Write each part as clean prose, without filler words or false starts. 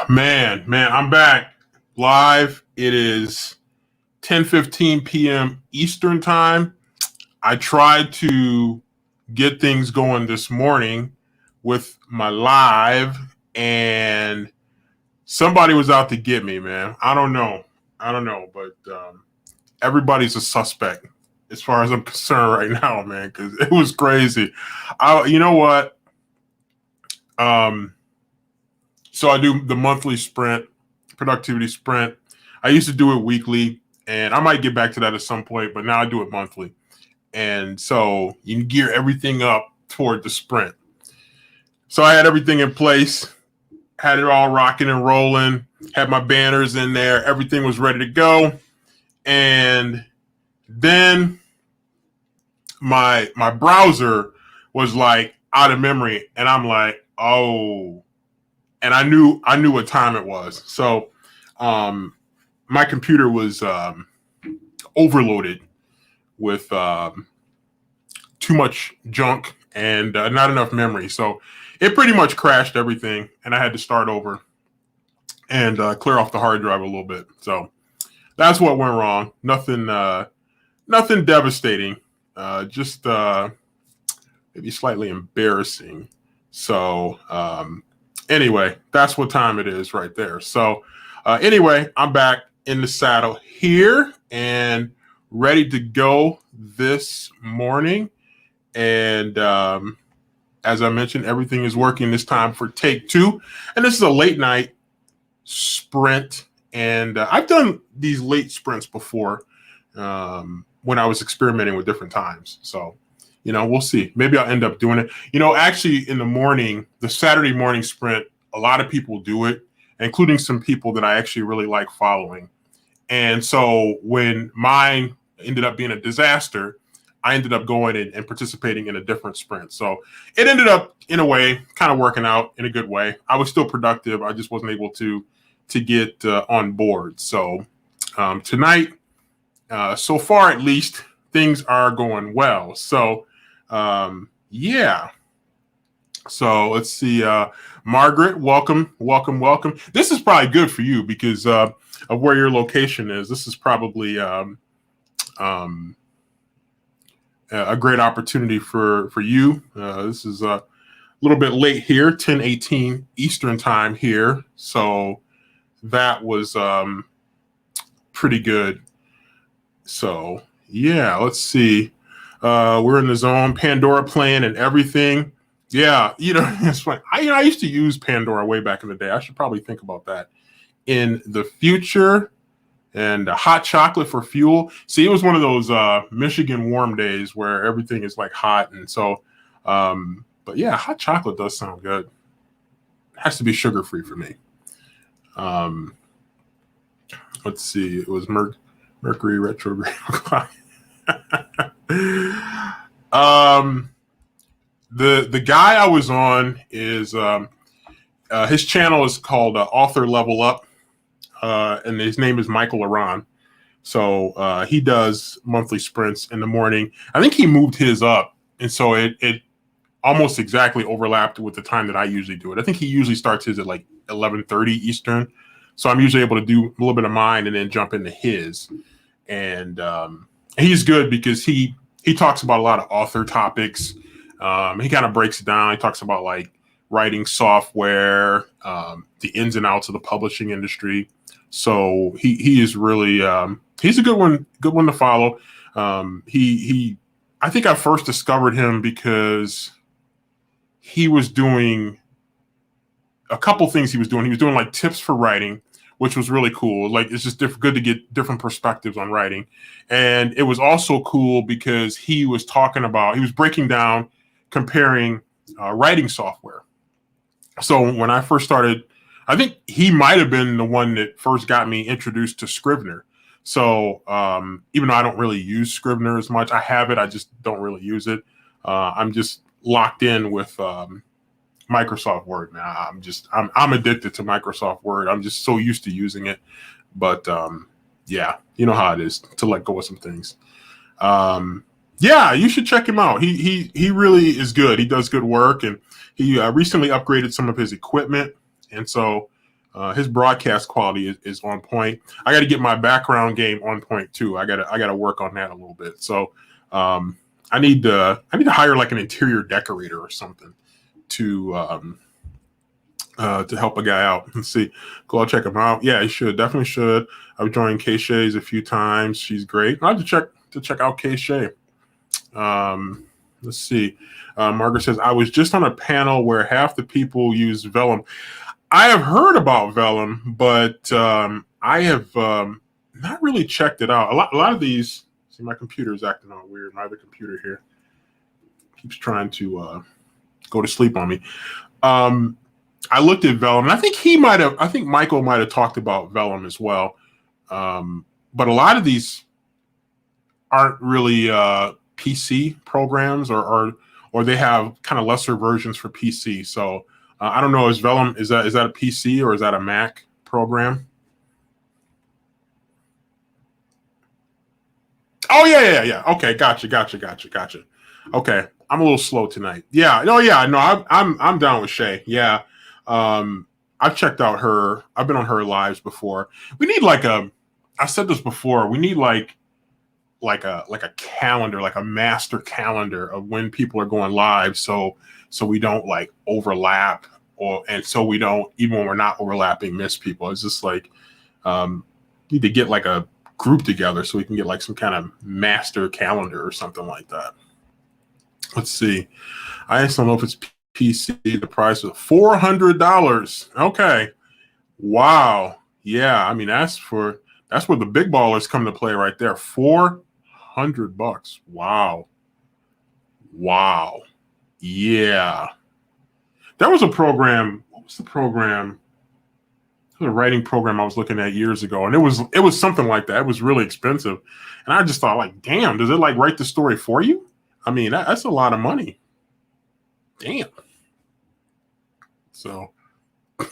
Man, I'm back live. It is 10:15 p.m. Eastern time. I tried to get things going this morning with my live, and somebody was out to get me, man. I don't know, but everybody's a suspect as far as I'm concerned right now, man, because it was crazy. You know what? So I do the monthly sprint, productivity sprint. I used to do it weekly, and I might get back to that at some point, but now I do it monthly. And so you gear everything up toward the sprint. So I had everything in place, had it all rocking and rolling, had my banners in there, everything was ready to go. And then my browser was like out of memory, and I'm like, oh. And I knew what time it was. So my computer was overloaded with too much junk and not enough memory. So it pretty much crashed everything, and I had to start over and clear off the hard drive a little bit. So that's what went wrong. Nothing devastating. Just maybe slightly embarrassing. So anyway, that's what time it is right there. So anyway, I'm back in the saddle here and ready to go this morning. And as I mentioned, everything is working this time for take two. And this is a late night sprint. And I've done these late sprints before when I was experimenting with different times. So we'll see. Maybe I'll end up doing it. Actually in the morning, the Saturday morning sprint, a lot of people do it, including some people that I actually really like following. And so when mine ended up being a disaster, I ended up going and participating in a different sprint. So it ended up, in a way, kind of working out in a good way. I was still productive. I just wasn't able to get on board. So tonight, so far at least, things are going well. So yeah. So let's see. Margaret, welcome. This is probably good for you because of where your location is. This is probably a great opportunity for you. This is a little bit late here, 10:18 Eastern time here. So that was pretty good. So yeah, let's see. We're in the zone, Pandora playing and everything. Yeah, it's funny. I used to use Pandora way back in the day. I should probably think about that in the future. And hot chocolate for fuel. See, it was one of those Michigan warm days where everything is like hot. And so, but yeah, hot chocolate does sound good. It has to be sugar-free for me. Let's see. It was Mercury retrograde. The guy I was on is his channel is called Author Level Up, and his name is Michael Aran. So he does monthly sprints in the morning. I think he moved his up, and so it almost exactly overlapped with the time that I usually do it. I think he usually starts his at like 11:30 Eastern. So I'm usually able to do a little bit of mine and then jump into his. And he's good because he talks about a lot of author topics. He kind of breaks it down. He talks about like writing software, the ins and outs of the publishing industry. So he is really he's a good one to follow. I think I first discovered him because he was doing a couple things. He was doing like tips for writing, which was really cool. Like it's just good to get different perspectives on writing. And it was also cool because he was breaking down, comparing writing software. So when I first started, I think he might have been the one that first got me introduced to Scrivener. So even though I don't really use Scrivener as much, I have it, I just don't really use it. I'm just locked in with Microsoft Word now. I'm addicted to Microsoft Word. I'm just so used to using it. But yeah, you know how it is to let go of some things. Yeah, you should check him out. He really is good. He does good work, and he recently upgraded some of his equipment, and so his broadcast quality is on point. I got to get my background game on point too. I gotta work on that a little bit. So I need to hire like an interior decorator or something to help a guy out. Let's see. Go out, check him out. Yeah, he should. Definitely should. I've joined Kay Shay's a few times. She's great. I have to check out Kay Shay. Let's see. Margaret says, I was just on a panel where half the people use vellum. I have heard about vellum, but I have not really checked it out. A lot of these, see, my computer is acting all weird. My other computer here keeps trying to go to sleep on me. I looked at vellum, and I think Michael might have talked about vellum as well. But a lot of these aren't really PC programs, or they have kind of lesser versions for PC. So I don't know, is vellum, is that a PC or is that a Mac program? Oh yeah. Okay, gotcha. Okay, I'm a little slow tonight. Yeah, no, I'm down with Shay. Yeah, I've checked out her. I've been on her lives before. We need I said this before. We need like a calendar, like a master calendar of when people are going live, so we don't like overlap, and so we don't, even when we're not overlapping, miss people. It's just like need to get like a group together so we can get like some kind of master calendar or something like that. Let's see. I just don't know if it's PC. The price is $400. Okay. Wow. Yeah. I mean, that's where the big ballers come to play right there. $400. Wow. Yeah. There was a program. What was the program? A writing program I was looking at years ago, and it was something like that. It was really expensive, and I just thought, like, damn, does it like write the story for you? I mean, that's a lot of money. Damn. So,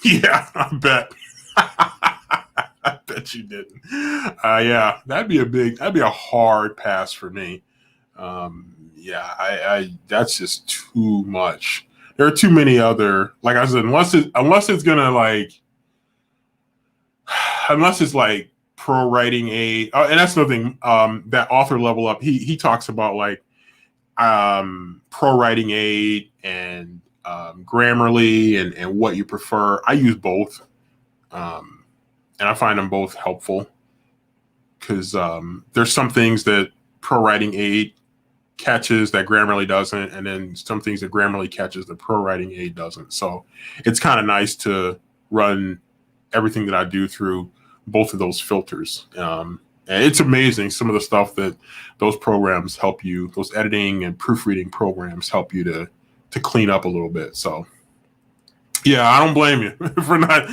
yeah, I bet. I bet you didn't. Yeah, that'd be a hard pass for me. Yeah, I that's just too much. There are too many other, like I said, unless it's gonna like. Unless it's like pro writing aid, and that's another thing, that author level up, he talks about like pro writing aid and Grammarly and what you prefer. I use both, and I find them both helpful because there's some things that pro writing aid catches that Grammarly doesn't, and then some things that Grammarly catches that pro writing aid doesn't. So it's kind of nice to run everything that I do through both of those filters. And it's amazing some of the stuff that those programs help you, those editing and proofreading programs help you to clean up a little bit. So yeah, I don't blame you for not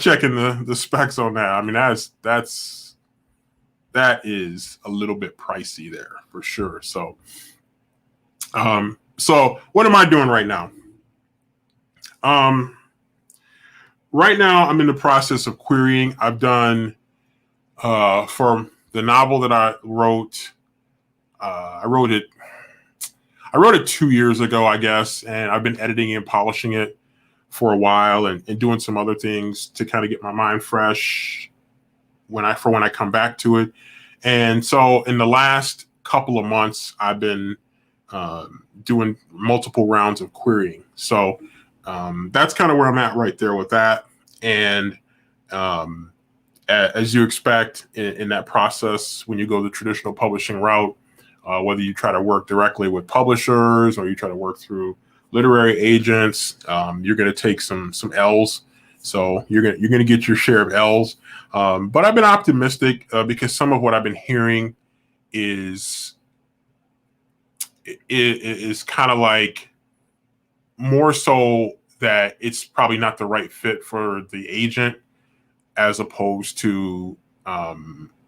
checking the specs on that. I mean, that is a little bit pricey there for sure. So so what am I doing right now? Right now, I'm in the process of querying. I've done, for the novel that I wrote, I wrote it 2 years ago, I guess, and I've been editing and polishing it for a while and doing some other things to kind of get my mind fresh when I come back to it. And so in the last couple of months, I've been doing multiple rounds of querying. So that's kind of where I'm at right there with that. And as you expect in that process, when you go the traditional publishing route, whether you try to work directly with publishers or you try to work through literary agents, you're going to take some L's. So you're going to get your share of L's. But I've been optimistic because some of what I've been hearing is kind of like more so that it's probably not the right fit for the agent, as opposed to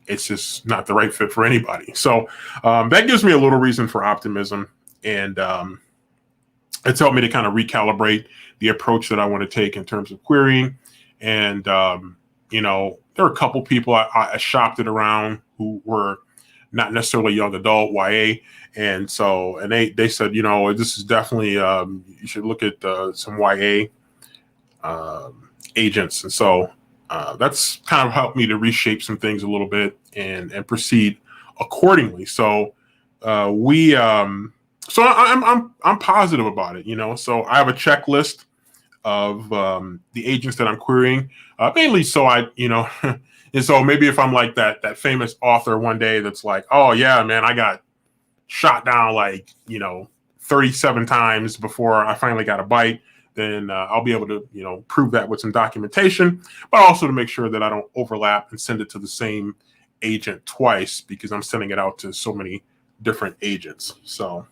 it's just not the right fit for anybody. So that gives me a little reason for optimism, and it's helped me to kind of recalibrate the approach that I want to take in terms of querying. And there are a couple people I shopped it around who were not necessarily young adult YA. And they said, this is definitely, you should look at some YA agents. And so that's kind of helped me to reshape some things a little bit and proceed accordingly. So so I'm positive about it, you know. So I have a checklist of the agents that I'm querying, mainly so and so maybe if I'm like that famous author one day that's like, oh yeah, man, I got shot down like 37 times before I finally got a bite, then I'll be able to prove that with some documentation, but also to make sure that I don't overlap and send it to the same agent twice, because I'm sending it out to so many different agents. So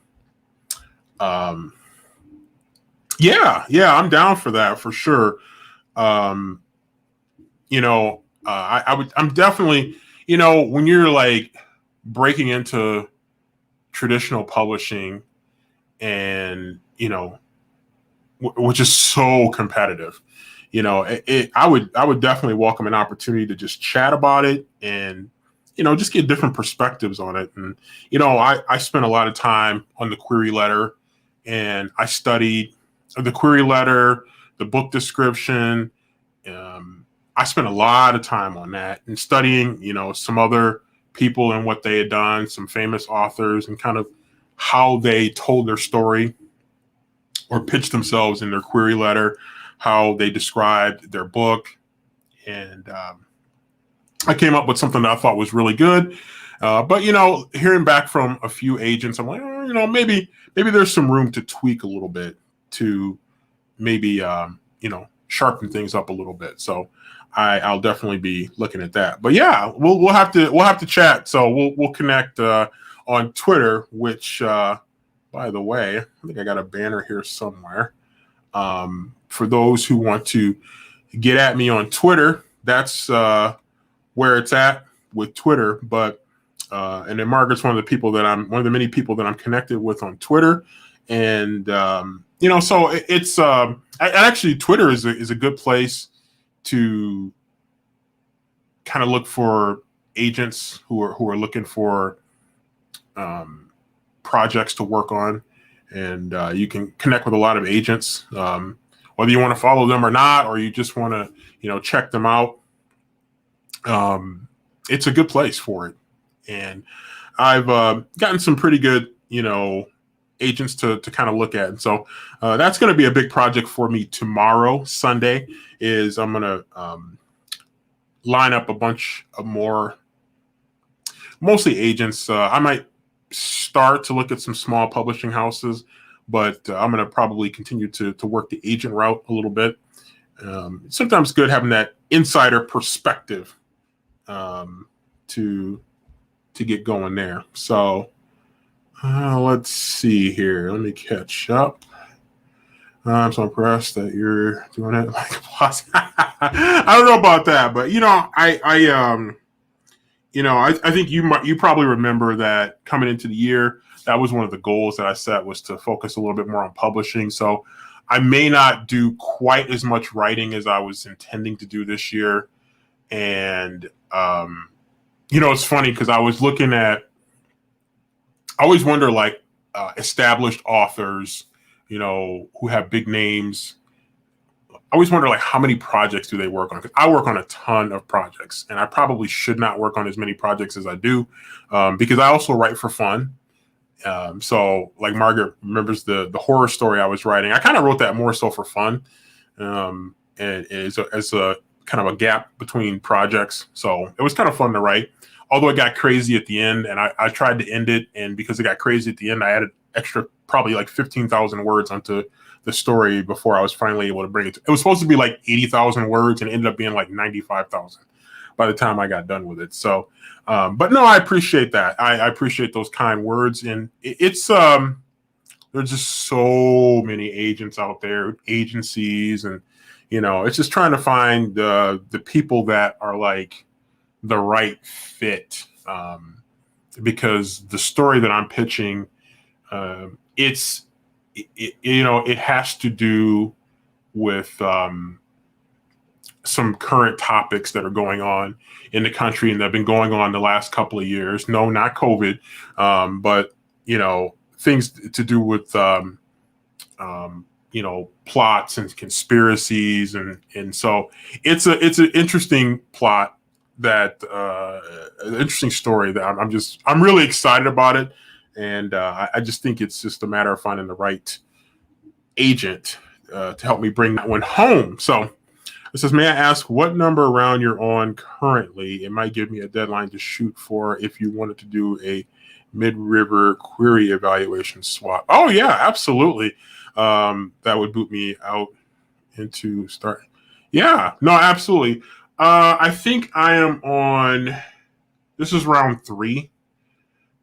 yeah, I'm down for that for sure. I'm definitely, when you're like breaking into traditional publishing and, which is so competitive, I would definitely welcome an opportunity to just chat about it and, just get different perspectives on it. And, I spent a lot of time on the query letter, and I studied the query letter, the book description. I spent a lot of time on that and studying, some other people and what they had done, some famous authors, and kind of how they told their story or pitched themselves in their query letter, how they described their book. And I came up with something that I thought was really good. But, hearing back from a few agents, I'm like, maybe there's some room to tweak a little bit to maybe, sharpen things up a little bit. So I'll definitely be looking at that. But yeah, we'll have to chat. So we'll connect on Twitter, which, by the way, I think I got a banner here somewhere. For those who want to get at me on Twitter, that's where it's at with Twitter. But and then Margaret's one of the many people that I'm connected with on Twitter. And so it's actually Twitter is a good place to kind of look for agents who are looking for projects to work on, and you can connect with a lot of agents, whether you want to follow them or not, or you just want to check them out. It's a good place for it, and I've gotten some pretty good agents to kind of look at. And so that's going to be a big project for me tomorrow, Sunday, is I'm going to line up a bunch of more, mostly agents. I might start to look at some small publishing houses, but I'm going to probably continue to work the agent route a little bit. Sometimes good having that insider perspective to get going there. So let's see here. Let me catch up. I'm so impressed that you're doing it like a boss. I don't know about that, but I think you probably remember that coming into the year, that was one of the goals that I set, was to focus a little bit more on publishing. So I may not do quite as much writing as I was intending to do this year. And it's funny because I was looking at, I always wonder, like, established authors, who have big names. I always wonder, like, how many projects do they work on? Because I work on a ton of projects, and I probably should not work on as many projects as I do, because I also write for fun. So, like, Margaret remembers the horror story I was writing. I kind of wrote that more so for fun, and as a kind of a gap between projects. So it was kind of fun to write. Although it got crazy at the end, and I tried to end it, and because it got crazy at the end, I added extra probably like 15,000 words onto the story before I was finally able to bring it to. It was supposed to be like 80,000 words, and it ended up being like 95,000 by the time I got done with it. So, but no, I appreciate that. I appreciate those kind words, and it's there's just so many agents out there, agencies, and it's just trying to find the people that are like the right fit, because the story that I'm pitching, it has to do with some current topics that are going on in the country and that have been going on the last couple of years. No, not COVID, but things to do with plots and conspiracies, and so it's an interesting plot that an interesting story that I'm really excited about it, and I just think it's just a matter of finding the right agent to help me bring that one home. So it says, may I ask what number round you're on currently? It might give me a deadline to shoot for if you wanted to do a mid-river query evaluation swap. Oh yeah, absolutely. That would boot me out into start. Yeah, no, absolutely. I think I am on, this is round 3.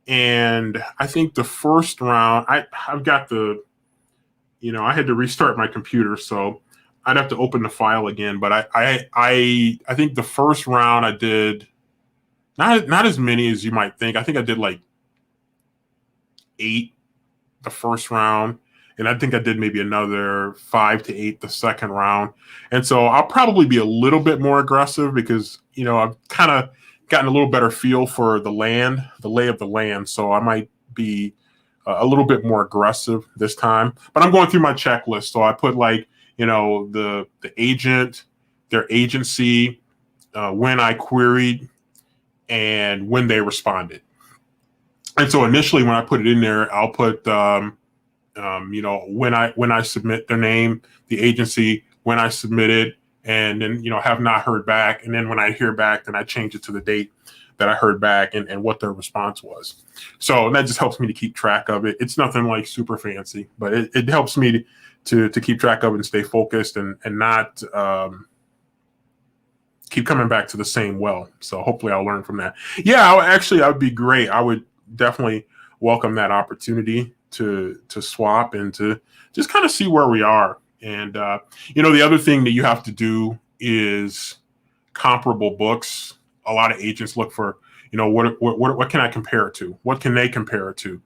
And I think the first round, I've got I had to restart my computer, so I'd have to open the file again. But I think the first round I did not as many as you might think. I think I did like 8 the first round, and I think I did maybe another 5 to 8 the second round. And so I'll probably be a little bit more aggressive because I've kind of gotten a little better feel for the lay of the land. So I might be a little bit more aggressive this time. But I'm going through my checklist. So I put the agent, their agency, when I queried, and when they responded. And so initially when I put it in there, I'll put when I submit their name, the agency, when I submit it, and then have not heard back. And then when I hear back, then I change it to the date that I heard back and what their response was. So that just helps me to keep track of it. It's nothing like super fancy, but it helps me to keep track of it and stay focused and not keep coming back to the same well. So hopefully I'll learn from that. Yeah, I would be great. I would definitely welcome that opportunity to swap and to just kind of see where we are. And the other thing that you have to do is comparable books. A lot of agents look for, what can I compare it to? What can they compare it to?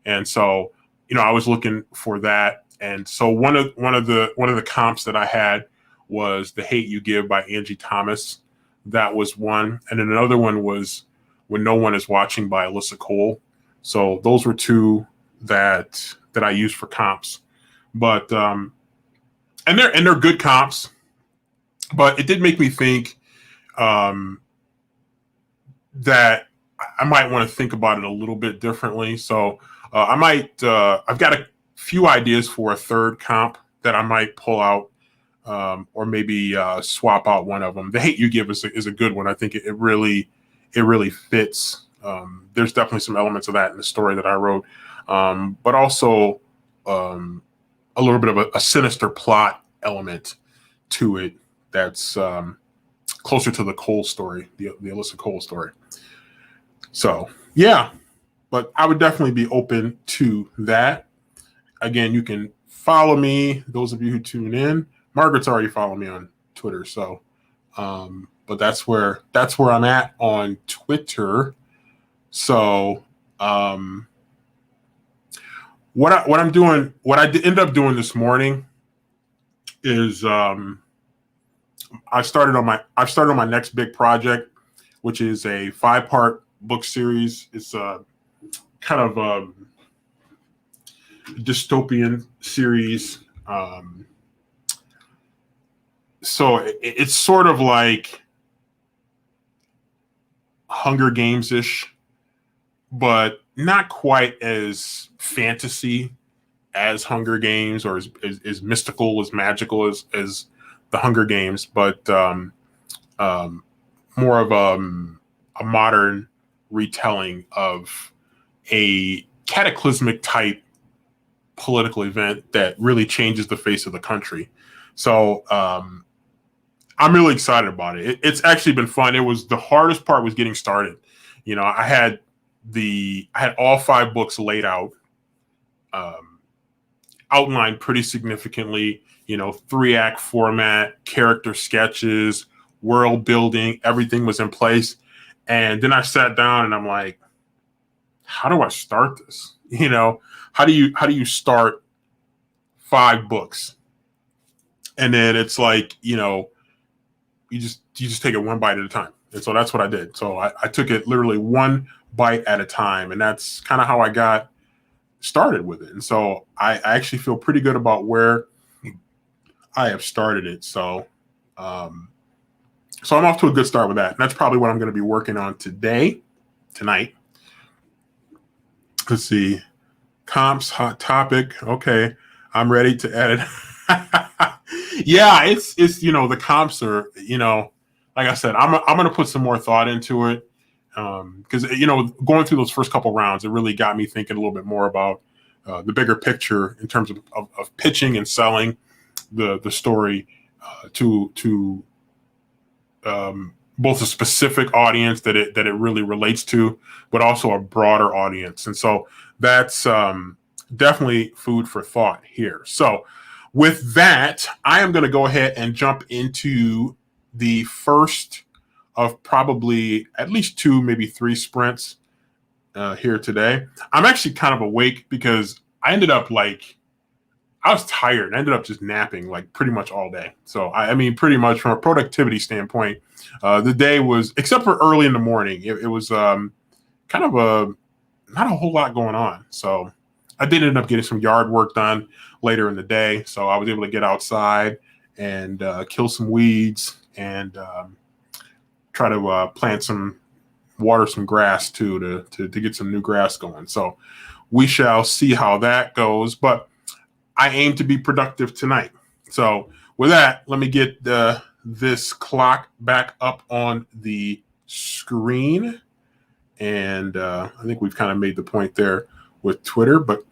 And so, I was looking for that. And so one of the comps that I had was The Hate U Give by Angie Thomas. That was one. And then another one was When No One Is Watching by Alyssa Cole. So those were 2 that I used for comps. But and they're good comps. But it did make me think that I might want to think about it a little bit differently. So I've got a few ideas for a third comp that I might pull out, or maybe swap out one of them. The Hate U Give is a good one. I think it really fits. There's definitely some elements of that in the story that I wrote, but also a little bit of a sinister plot element to it that's closer to the Cole story, the Alyssa Cole story. So yeah, but I would definitely be open to that. Again, you can follow me, those of you who tune in. Margaret's already followed me on Twitter, so but that's where I'm at on Twitter. So what I'm doing, what I ended up doing this morning is I've started on my next big project, which is a 5-part book series. It's a kind of dystopian series. So it's sort of like Hunger Games-ish, but not quite as fantasy as Hunger Games, or as mystical, as magical as the Hunger Games, but more of a modern retelling of a cataclysmic type political event that really changes the face of the country. So I'm really excited about it. It's actually been fun. It was, the hardest part was getting started. I had all 5 books laid out, outlined pretty significantly, 3-act format, character sketches, world building, everything was in place. And then I sat down and I'm like, how do I start this? How do you start 5 books? And then it's like, you just take it one bite at a time. And so that's what I did. So I took it literally one bite at a time. And that's kind of how I got started with it. And so I actually feel pretty good about where I have started it. So I'm off to a good start with that. And that's probably what I'm going to be working on tonight. Let's see. Comps, hot topic. Okay. I'm ready to edit. Yeah, it's the comps are, like I said, I'm going to put some more thought into it. Because going through those first couple rounds, it really got me thinking a little bit more about the bigger picture in terms of pitching and selling the story to both a specific audience that it really relates to, but also a broader audience. And so that's definitely food for thought here. So with that, I am going to go ahead and jump into the first of probably at least 2, maybe 3 sprints here today. I'm actually kind of awake because I was tired. I ended up just napping like pretty much all day. So I mean, pretty much from a productivity standpoint, the day was, except for early in the morning, it was kind of not a whole lot going on. So I did end up getting some yard work done later in the day. So I was able to get outside and kill some weeds and try to water some grass too to get some new grass going. So we shall see how that goes. But I aim to be productive tonight. So with that, let me get this clock back up on the screen. And I think we've kind of made the point there with Twitter, but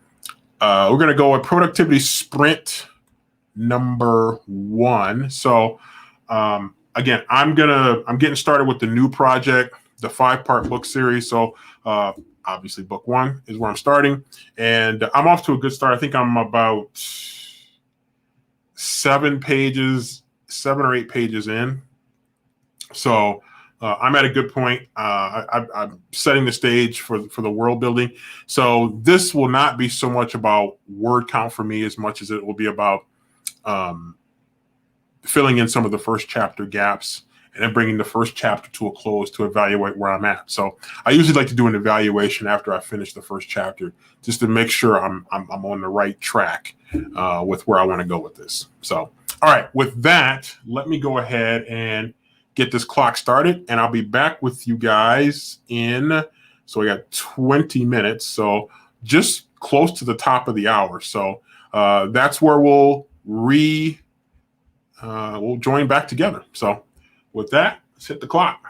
we're going to go with productivity sprint number 1. So again, I'm getting started with the new project, the 5-part book series. So obviously book 1 is where I'm starting, and I'm off to a good start. I think I'm about 7 or 8 pages in. So I'm at a good point. I'm setting the stage for the world building. So this will not be so much about word count for me as much as it will be about filling in some of the first chapter gaps and then bringing the first chapter to a close to evaluate where I'm at. So I usually like to do an evaluation after I finish the first chapter, just to make sure I'm on the right track with where I want to go with this. So, all right, with that, let me go ahead and get this clock started, and I'll be back with you guys so we got 20 minutes. So just close to the top of the hour. So that's where we'll join back together. So with that, let's hit the clock.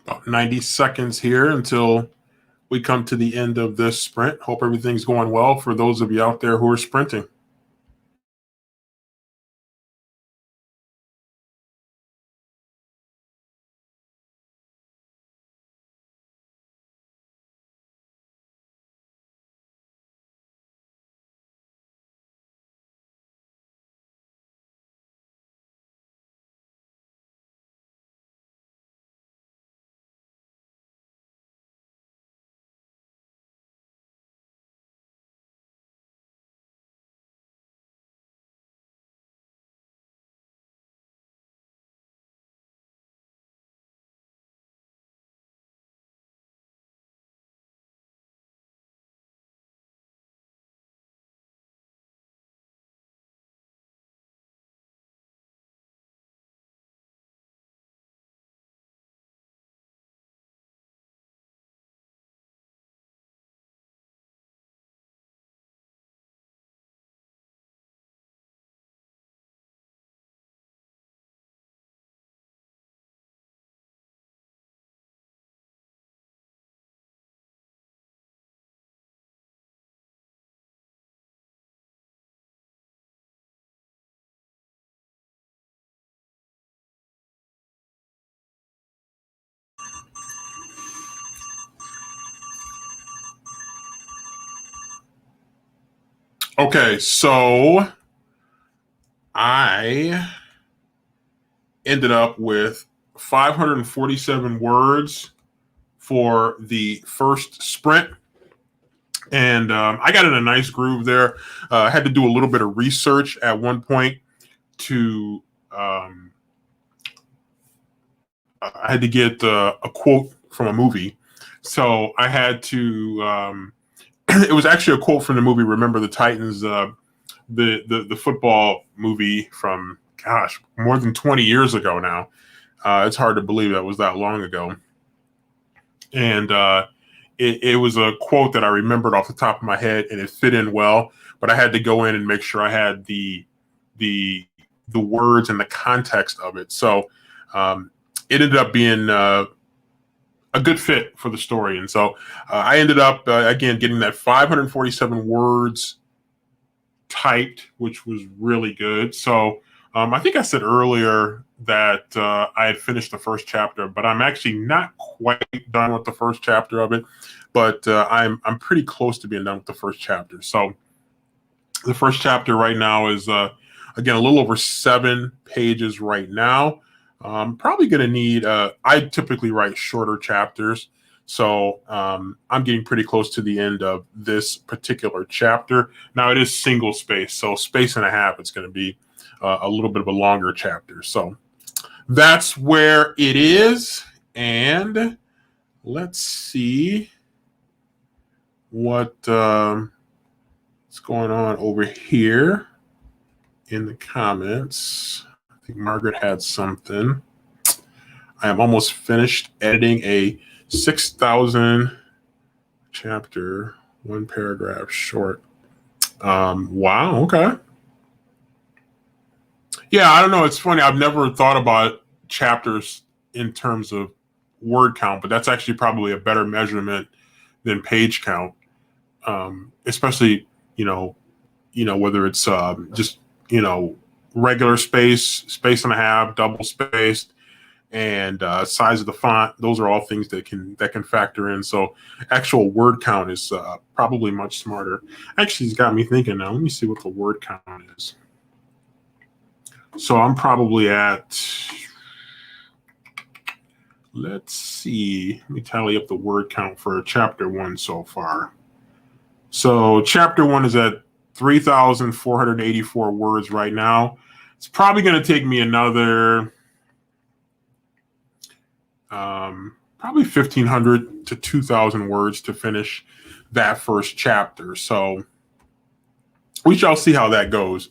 About 90 seconds here until we come to the end of this sprint. Hope everything's going well for those of you out there who are sprinting. Okay, so I ended up with 547 words for the first sprint. And I got in a nice groove there. I had to do a little bit of research at one point to, I had to get a quote from a movie. So I had to, it was actually a quote from the movie Remember the Titans, the football movie from, gosh, more than 20 years ago now. It's hard to believe that was that long ago. And it was a quote that I remembered off the top of my head, and it fit in well. But I had to go in and make sure I had the words and the context of it. So it ended up being a good fit for the story. And so I ended up again getting that 547 words typed, which was really good. So I think I said earlier that I had finished the first chapter, but I'm actually not quite done with the first chapter of it. But I'm pretty close to being done with the first chapter. So the first chapter right now is again a little over 7 pages right now. I'm probably going to need. I typically write shorter chapters. So I'm getting pretty close to the end of this particular chapter. Now it is single space, so space and a half. It's going to be a little bit of a longer chapter. So that's where it is. And let's see what's going on over here in the comments. I think Margaret had something. I am almost finished editing a 6,000 chapter, 1 paragraph short. Wow. Okay. Yeah, I don't know. It's funny. I've never thought about chapters in terms of word count, but that's actually probably a better measurement than page count. Especially, whether it's just, regular space and a half, double spaced, and size of the font. Those are all things that can factor in. So actual word count is probably much smarter. Actually, it's got me thinking now. Let me see what the word count is. So I'm probably at, let's see, let me tally up the word count for chapter 1 so far. So chapter 1 is at 3,484 words right now. It's probably going to take me another probably 1,500 to 2,000 words to finish that first chapter. So we shall see how that goes.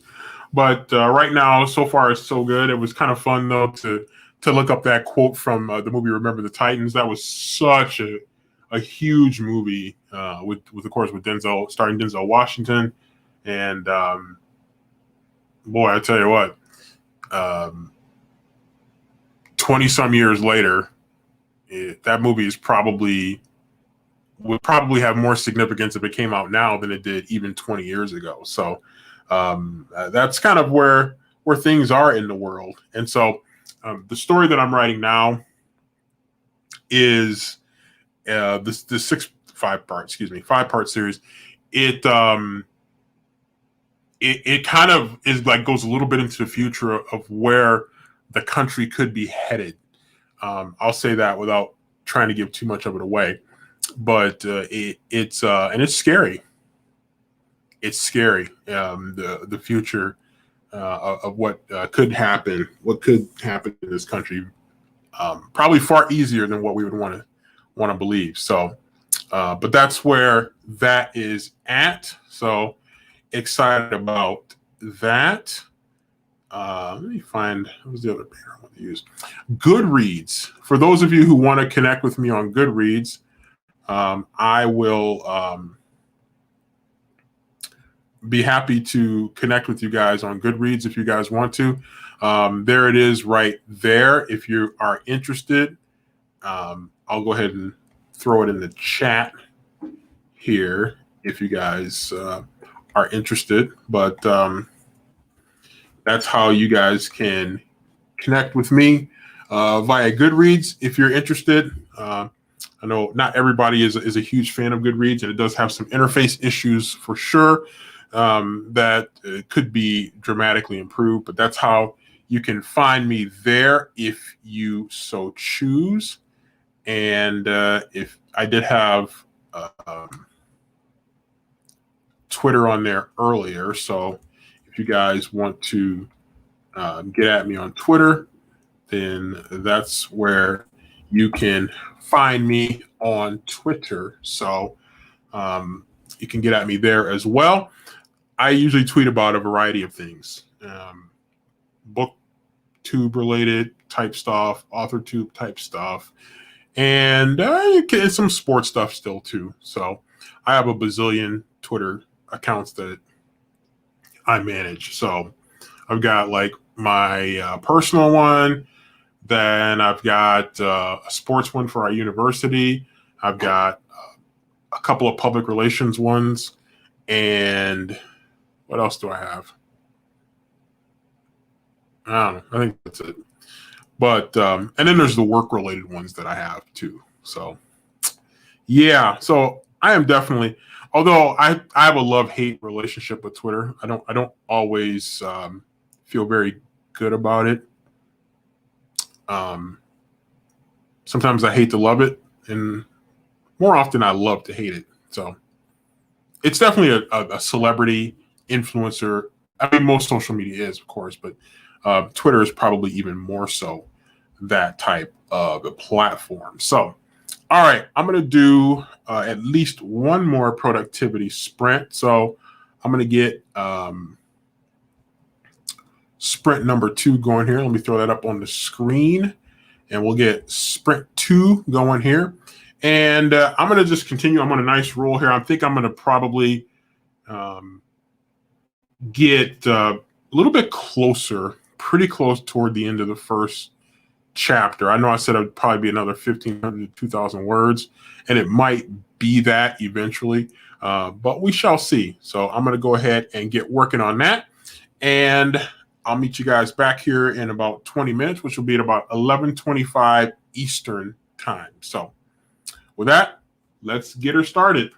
But right now, so far, it's so good. It was kind of fun, though, to look up that quote from the movie Remember the Titans. That was such a huge movie with of course, with Denzel, starring Denzel Washington. And boy, I tell you what, 20 some years later, that movie would probably have more significance if it came out now than it did even 20 years ago. So that's kind of where things are in the world. And so the story that I'm writing now is this 5-part series. It kind of is like goes a little bit into the future of where the country could be headed. I'll say that without trying to give too much of it away, but it's scary. It's scary. The future of what could happen in this country, probably far easier than what we would want to believe. So, but that's where that is at. So excited about that. Let me find, what was the other banner I want to use? Goodreads. For those of you who want to connect with me on Goodreads, I will be happy to connect with you guys on Goodreads if you guys want to. There it is right there. If you are interested, I'll go ahead and throw it in the chat here if you guys are interested. But that's how you guys can connect with me via Goodreads if you're interested. I know not everybody is a huge fan of Goodreads, and it does have some interface issues for sure that could be dramatically improved, but that's how you can find me there if you so choose. And if I did have Twitter on there earlier, so if you guys want to get at me on Twitter, then that's where you can find me on Twitter. So you can get at me there as well. I usually tweet about a variety of things, BookTube related type stuff, AuthorTube type stuff, and some sports stuff still too. So I have a bazillion Twitter accounts that I manage. So I've got like my personal one, then I've got a sports one for our university. I've got a couple of public relations ones, and what else do I have? I don't know. I think that's it. But and then there's the work related ones that I have too. So yeah. So I am definitely, although I have a love-hate relationship with Twitter. I don't always feel very good about it. Sometimes I hate to love it, and more often I love to hate it. So it's definitely a celebrity influencer. I mean, most social media is, of course, but Twitter is probably even more so that type of a platform. So, all right, I'm going to do at least one more productivity sprint. So I'm going to get sprint number 2 going here. Let me throw that up on the screen, and we'll get sprint 2 going here. And I'm going to just continue. I'm on a nice roll here. I think I'm going to probably get a little bit closer, pretty close toward the end of the first chapter. I know I said it would probably be another 1,500 to 2,000 words, and it might be that eventually, but we shall see. So I'm going to go ahead and get working on that, and I'll meet you guys back here in about 20 minutes, which will be at about 11:25 Eastern time. So with that, let's get her started.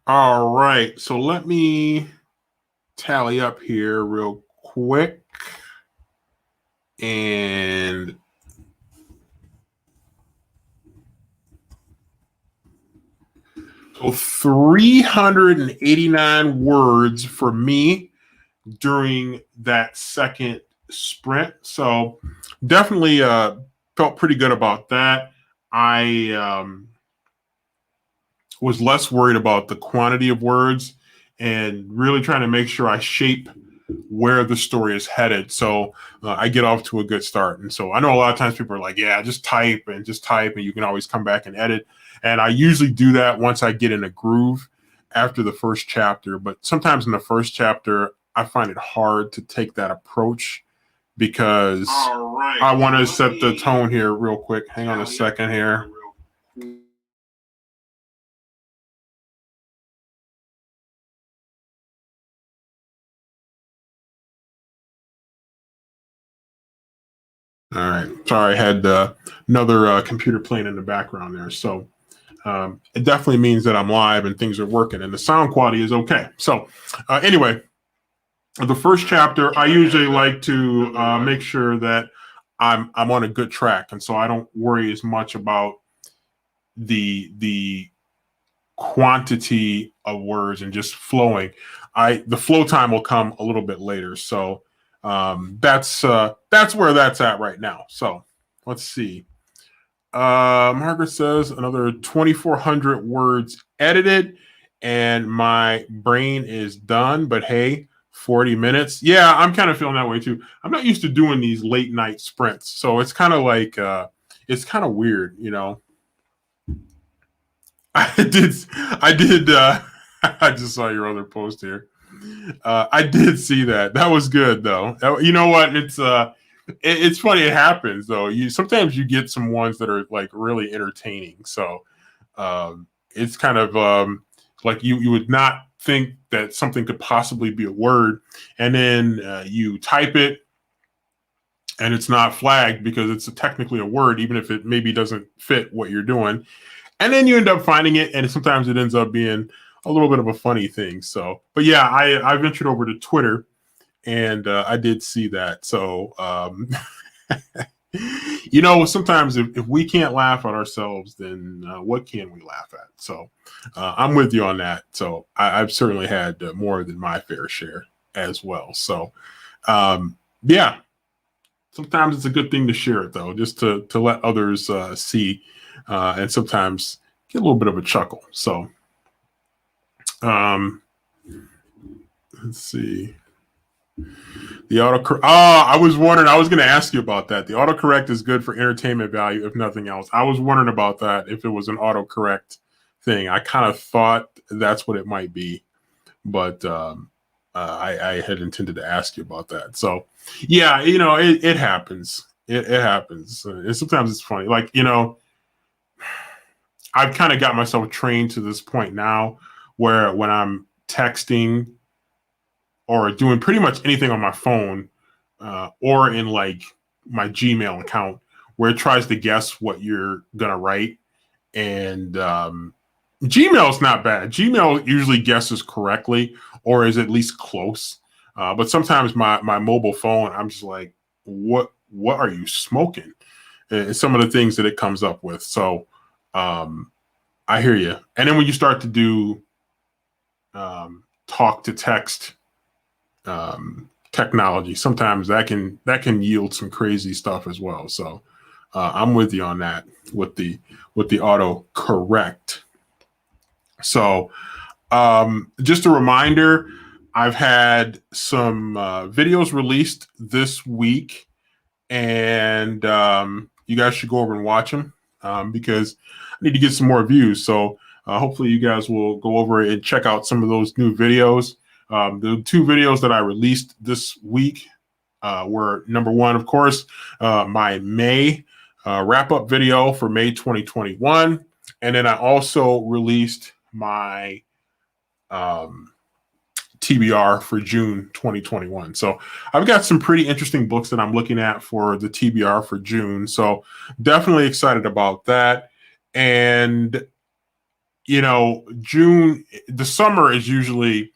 All right, so let me tally up here real quick. And so 389 words for me during that second sprint. So definitely felt pretty good about that. I was less worried about the quantity of words and really trying to make sure I shape where the story is headed. So I get off to a good start. And so I know a lot of times people are like, yeah, just type, and you can always come back and edit. And I usually do that once I get in a groove after the first chapter. But sometimes in the first chapter, I find it hard to take that approach because I want to set the tone here real quick. Hang on a second here. All right. Sorry, I had another computer playing in the background there. So it definitely means that I'm live and things are working and the sound quality is okay. So anyway, the first chapter, I usually like to make sure that I'm on a good track. And so I don't worry as much about the quantity of words and just flowing. The flow time will come a little bit later. So that's where that's at right now. So let's see. Margaret says another 2,400 words edited, and my brain is done. But hey, 40 minutes. Yeah, I'm kind of feeling that way too. I'm not used to doing these late night sprints, so it's kind of like it's kind of weird, you know. I did. I just saw your other post here. I did see that. That was good though. You know what? It's funny. It happens though. Sometimes you get some ones that are like really entertaining. So it's kind of like you would not think that something could possibly be a word, and then you type it, and it's not flagged because it's technically a word, even if it maybe doesn't fit what you're doing. And then you end up finding it, and sometimes it ends up being a little bit of a funny thing. So, but yeah, I ventured over to Twitter, and I did see that. So, you know, sometimes if we can't laugh at ourselves, then what can we laugh at? So, I'm with you on that. So, I've certainly had more than my fair share as well. So, yeah, sometimes it's a good thing to share it though, just to let others see, and sometimes get a little bit of a chuckle. So, let's see. The autocorrect. I was wondering. I was going to ask you about that. The autocorrect is good for entertainment value, if nothing else. I was wondering about that. If it was an autocorrect thing, I kind of thought that's what it might be, but I had intended to ask you about that. So, yeah, you know, it happens. It happens, and sometimes it's funny. Like, you know, I've kind of got myself trained to this point now, where when I'm texting or doing pretty much anything on my phone or in like my Gmail account, where it tries to guess what you're gonna write, and Gmail's not bad. Gmail usually guesses correctly or is at least close. But sometimes my mobile phone, I'm just like, what are you smoking? And some of the things that it comes up with. So I hear you. And then when you start to do talk to text technology, sometimes that can yield some crazy stuff as well. So I'm with you on that with the auto correct. So just a reminder, I've had some videos released this week, and you guys should go over and watch them because I need to get some more views. So hopefully you guys will go over and check out some of those new videos. The two videos that I released this week were, number one, of course, my May wrap-up video for May 2021. And then I also released my TBR for June 2021. So I've got some pretty interesting books that I'm looking at for the TBR for June. So definitely excited about that. And June, the summer is usually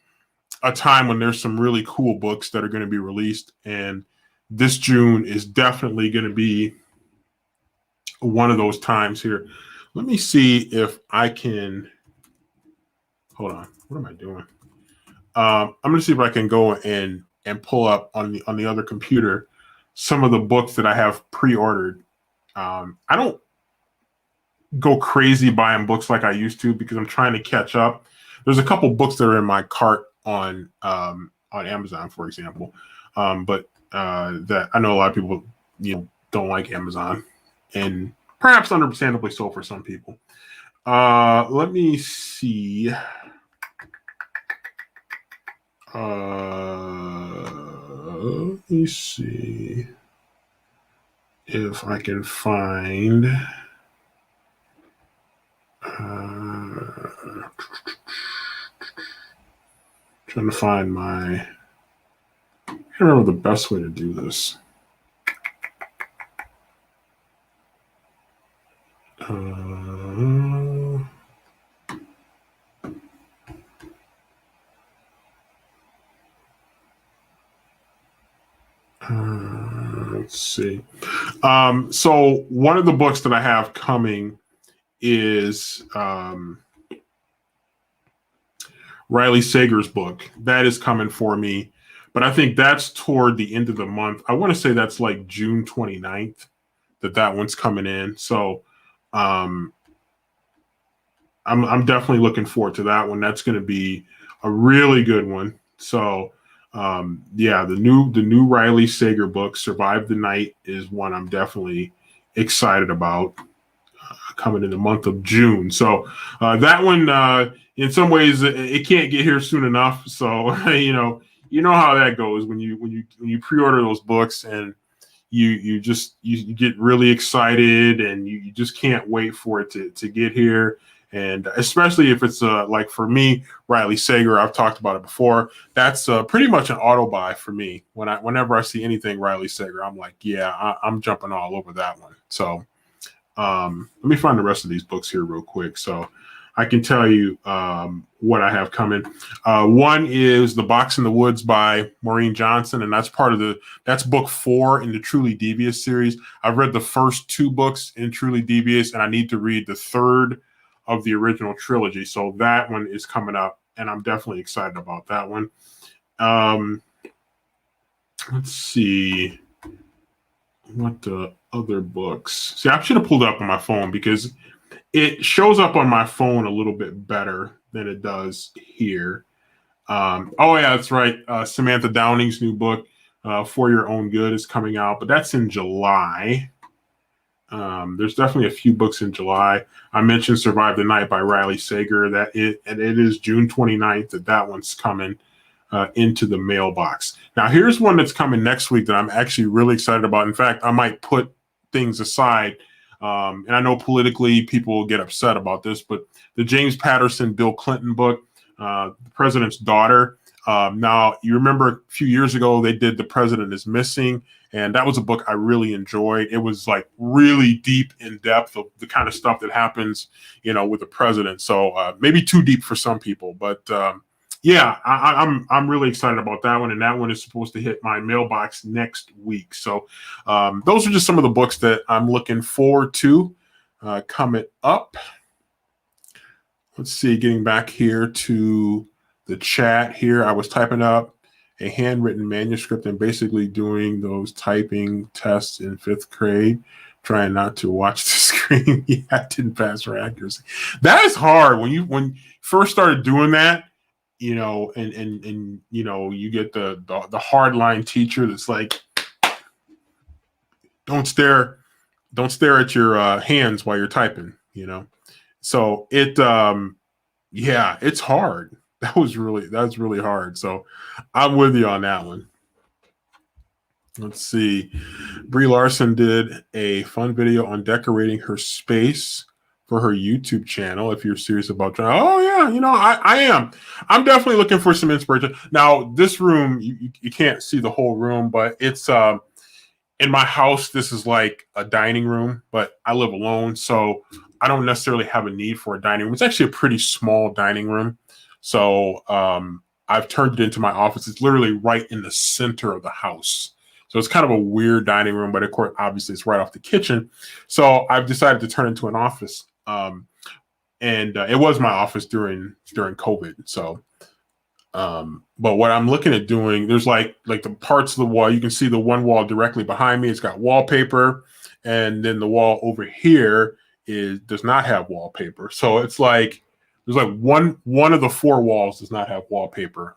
a time when there's some really cool books that are going to be released. And this June is definitely going to be one of those times here. Let me see if I can, hold on. What am I doing? I'm going to see if I can go and pull up on the other computer some of the books that I have pre-ordered. I don't go crazy buying books like I used to because I'm trying to catch up. There's a couple books that are in my cart on Amazon, for example, but that I know a lot of people don't like Amazon, and perhaps understandably so for some people. Let me see. Let me see if I can find. Trying to find I can't remember the best way to do this. Let's see. So one of the books that I have coming is Riley Sager's book. That is coming for me, but I think that's toward the end of the month. I want to say that's like June 29th that one's coming in. So I'm definitely looking forward to that one. That's going to be a really good one. So yeah, the new Riley Sager book, Survive the Night, is one I'm definitely excited about, coming in the month of June. So that one, in some ways, it can't get here soon enough. So you know how that goes when you pre-order those books, and you get really excited, and you just can't wait for it to get here. And especially if it's like for me, Riley Sager, I've talked about it before. That's pretty much an auto buy for me. Whenever I see anything Riley Sager, I'm like, yeah, I'm jumping all over that one. So let me find the rest of these books here real quick, so I can tell you what I have coming. One is The Box in the Woods by Maureen Johnson, and that's book 4 in the Truly Devious series. I've read the first 2 books in Truly Devious, and I need to read the third of the original trilogy. So that one is coming up, and I'm definitely excited about that one. Let's see what the other books. See, I should have pulled it up on my phone because it shows up on my phone a little bit better than it does here. Oh yeah, that's right. Samantha Downing's new book, For Your Own Good, is coming out, but that's in July. There's definitely a few books in July. I mentioned Survive the Night by Riley Sager. It is June 29th that one's coming into the mailbox. Now, here's one that's coming next week that I'm actually really excited about. In fact, I might put things aside. And I know politically people will get upset about this, but the James Patterson, Bill Clinton book, The President's Daughter. Now, you remember a few years ago, they did The President is Missing, and that was a book I really enjoyed. It was like really deep in depth of the kind of stuff that happens, with the president. So maybe too deep for some people, but yeah, I'm really excited about that one, and that one is supposed to hit my mailbox next week. So those are just some of the books that I'm looking forward to coming up. Let's see, getting back here to the chat here. I was typing up a handwritten manuscript and basically doing those typing tests in 5th grade, trying not to watch the screen. Yeah, I didn't pass for accuracy. That is hard when you first started doing that. And you get the hardline teacher that's like, don't stare at your hands while you're typing. So it's hard. That's really hard. So I'm with you on that one. Let's see. Brie Larson did a fun video on decorating her space for her YouTube channel. If you're serious about trying, oh yeah, I am. I'm definitely looking for some inspiration. Now, this room, you can't see the whole room, but it's in my house. This is like a dining room, but I live alone, so I don't necessarily have a need for a dining room. It's actually a pretty small dining room. So I've turned it into my office. It's literally right in the center of the house. So it's kind of a weird dining room, but of course, obviously it's right off the kitchen. So I've decided to turn it into an office. And it was my office during COVID. So, but what I'm looking at doing, there's like the parts of the wall, you can see the one wall directly behind me. It's got wallpaper. And then the wall over here does not have wallpaper. So it's like, there's like one of the four walls does not have wallpaper.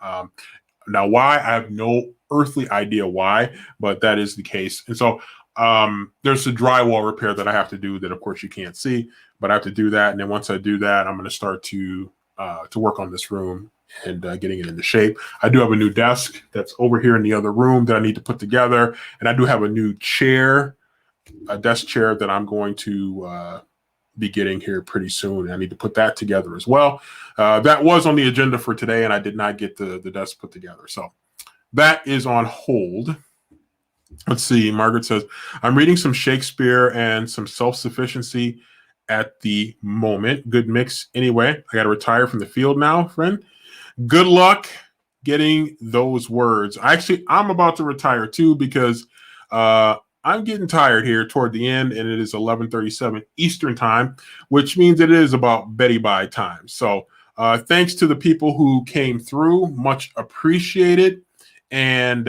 Now, why? I have no earthly idea why, but that is the case. And so there's a drywall repair that I have to do that, of course, you can't see, but I have to do that. And then once I do that, I'm going to start to work on this room and getting it into shape. I do have a new desk that's over here in the other room that I need to put together. And I do have a new chair, a desk chair that I'm going to be getting here pretty soon. I need to put that together as well. That was on the agenda for today, and I did not get the desk put together. So that is on hold. Let's see. Margaret says, I'm reading some Shakespeare and some self-sufficiency at the moment. Good mix. Anyway, I got to retire from the field now, friend. Good luck getting those words. Actually, I'm about to retire too because I'm getting tired here toward the end, and it is 11:37 Eastern time, which means it is about Betty Bye time. So thanks to the people who came through, much appreciated. And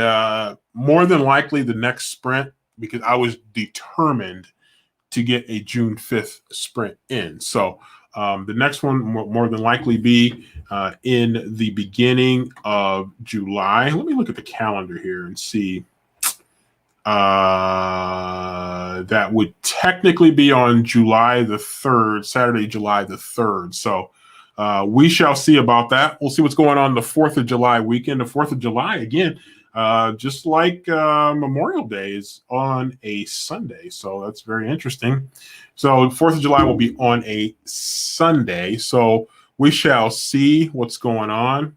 more than likely the next sprint, because I was determined to get a June 5th sprint in. So the next one more than likely be in the beginning of July. Let me look at the calendar here and see. That would technically be on July the 3rd, Saturday, July the 3rd. So we shall see about that. We'll see what's going on the 4th of July weekend. The 4th of July, again, just like Memorial Day is on a Sunday. So that's very interesting. So 4th of July will be on a Sunday. So we shall see what's going on.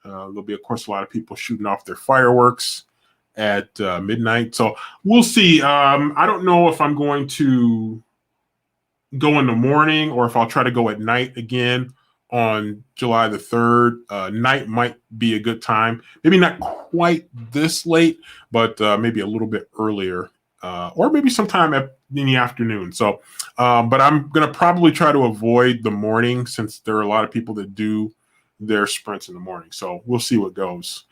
There'll be, of course, a lot of people shooting off their fireworks at midnight. So we'll see. I don't know if I'm going to go in the morning or if I'll try to go at night again on July the 3rd. Night might be a good time. Maybe not quite this late, but maybe a little bit earlier or maybe sometime in the afternoon. So, but I'm going to probably try to avoid the morning since there are a lot of people that do their sprints in the morning. So we'll see what goes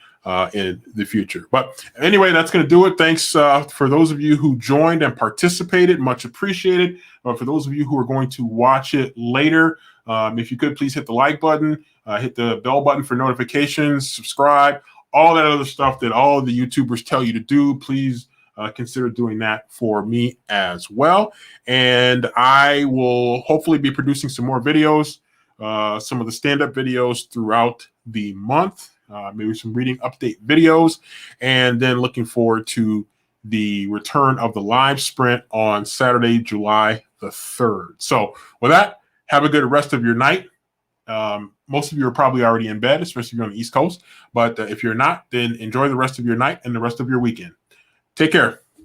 in the future. But anyway, that's going to do it. Thanks for those of you who joined and participated. Much appreciated. For those of you who are going to watch it later, if you could please hit the like button, hit the bell button for notifications, subscribe, all that other stuff that all of the YouTubers tell you to do. Please consider doing that for me as well. And I will hopefully be producing some more videos, some of the stand-up videos throughout the month. Maybe some reading update videos, and then looking forward to the return of the live sprint on Saturday, July the 3rd. So with that, have a good rest of your night. Most of you are probably already in bed, especially if you're on the East Coast. But if you're not, then enjoy the rest of your night and the rest of your weekend. Take care.